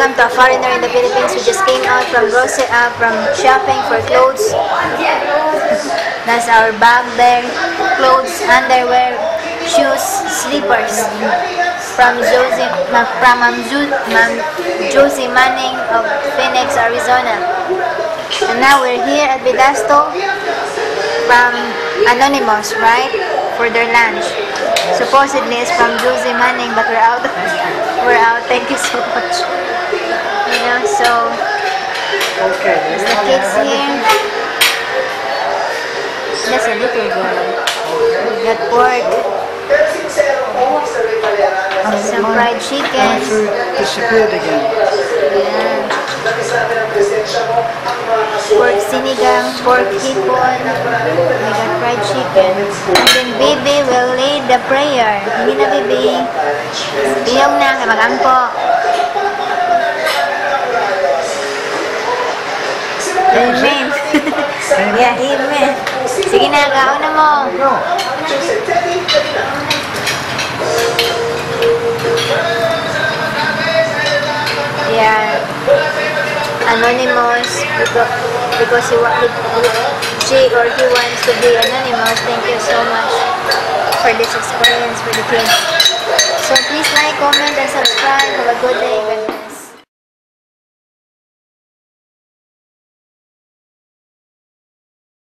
welcome to a foreigner in the Philippines who just came out from shopping for clothes. That's our bag there. Clothes, underwear, shoes, slippers. From Josie Manning of Phoenix, Arizona. And now we're here at Vedasto from Anonymous, right? For their lunch. Supposedly it's from Josie Manning, but we're out. We're out. Thank you so much. You know, so there's the kids here. That's a little girl. We got pork. Some fried chicken. Food disappeared again. Yeah. Pork sinigang, pork hipon. We got fried chicken. And then Bibi will lead the prayer. Hindi na Bibi. Iyong na, kay mag-angko. Amen. Yeah, amen. Sige na, kauna mo. Yeah, Anonymous because she or he wants to be anonymous. Thank you so much for this experience for the kids. So please like, comment, and subscribe. Have a good day. God bless.